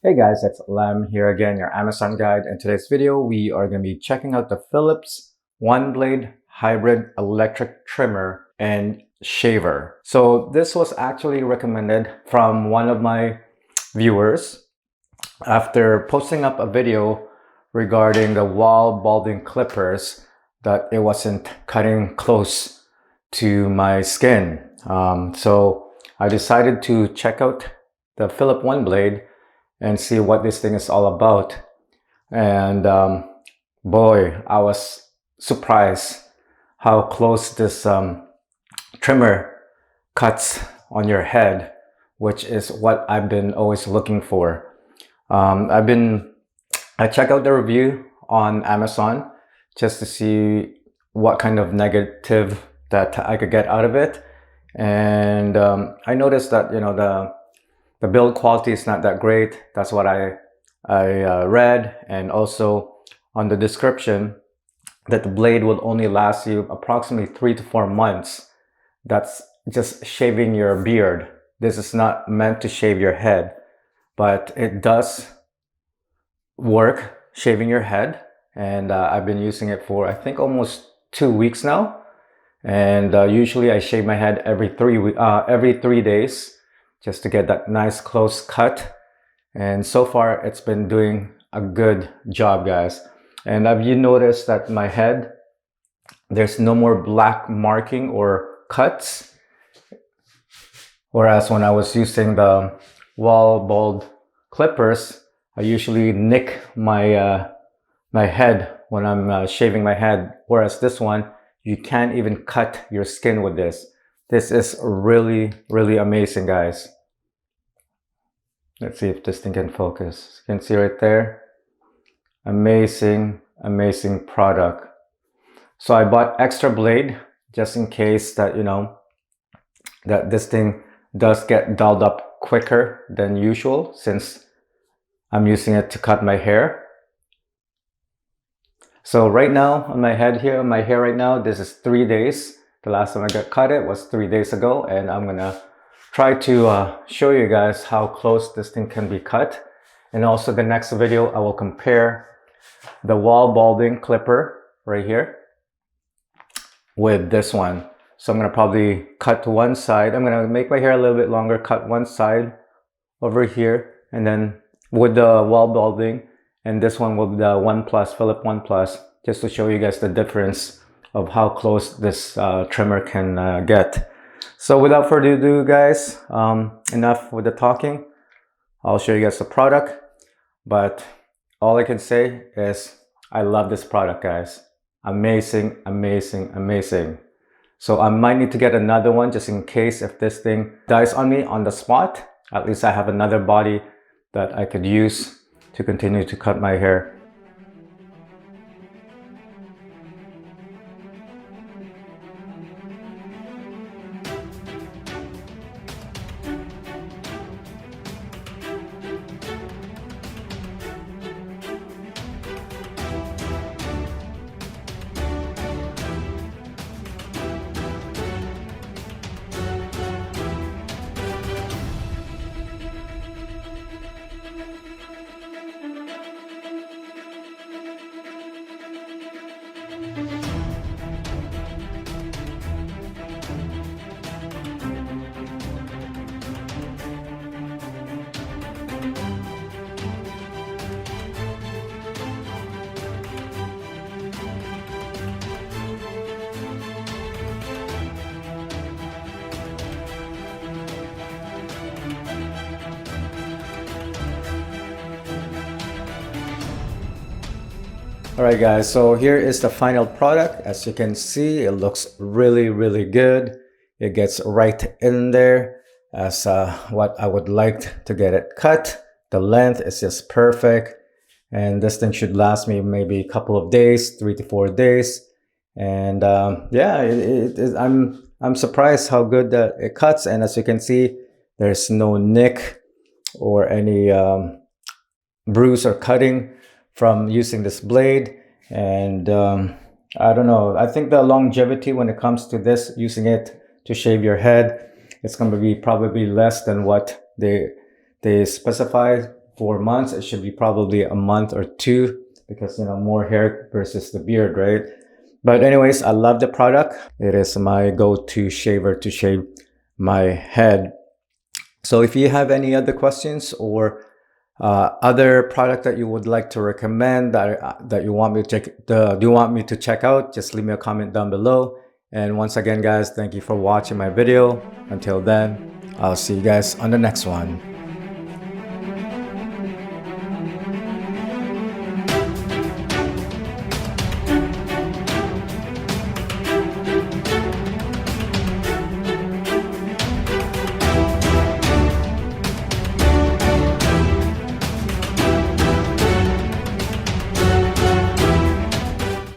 Hey guys, it's Lem here again, your Amazon guide. In today's video, we are going to be checking out the Philips OneBlade Hybrid Electric Trimmer and Shaver. So this was actually recommended from one of my viewers after posting up a video regarding the wall balding clippers that it wasn't cutting close to my skin. So I decided to check out the Philips OneBlade and see what this thing is all about. And boy, I was surprised how close this trimmer cuts on your head, which is what I've been always looking for. I checked out the review on Amazon just to see what kind of negative that I could get out of it. And I noticed that, you know, the build quality is not that great. That's what I read, and also on the description that the blade will only last you approximately 3 to 4 months. That's just shaving your beard. This is not meant to shave your head, but it does work shaving your head. And I've been using it for I think almost 2 weeks now. And usually I shave my head every 3 days. Just to get that nice close cut. And so far it's been doing a good job, guys. And have you noticed that my head, there's no more black marking or cuts? Whereas when I was using the wall bald clippers, I usually nick my my head when I'm shaving my head. Whereas this one, you can't even cut your skin with this. This is really, really amazing, guys. Let's see if this thing can focus. You can see right there. Amazing, amazing product. So I bought extra blade just in case that, you know, that this thing does get dulled up quicker than usual, since I'm using it to cut my hair. So right now on my head here, on my hair right now, this is 3 days. The last time I got cut it was 3 days ago, and I'm gonna try to show you guys how close this thing can be cut. And also the next video, I will compare the wall balding clipper right here with this one. So I'm gonna probably cut to one side. I'm gonna make my hair a little bit longer, cut one side over here, and then with the wall balding, and this one with the Philips One Plus, just to show you guys the difference of how close this trimmer can get. So without further ado, guys, enough with the talking. I'll show you guys the product. But all I can say is I love this product, guys. Amazing, amazing, amazing. So I might need to get another one just in case if this thing dies on me on the spot. At least I have another body that I could use to continue to cut my hair. Alright guys, so here is the final product. As you can see, it looks really, really good. It gets right in there as what I would like to get it cut. The length is just perfect. And this thing should last me maybe a couple of days, 3 to 4 days. And yeah, I'm surprised how good that it cuts. And as you can see, there's no nick or any bruise or cutting from using this blade. And I don't know, I think the longevity when it comes to this, using it to shave your head, it's going to be probably less than what they specify 4 months. It should be probably a month or two because, you know, more hair versus the beard, right? But anyways, I love the product. It is my go-to shaver to shave my head. So if you have any other questions or other product that you would like to recommend that you want me to check out, just leave me a comment down below. And once again, guys, thank you for watching my video. Until then, I'll see you guys on the next one.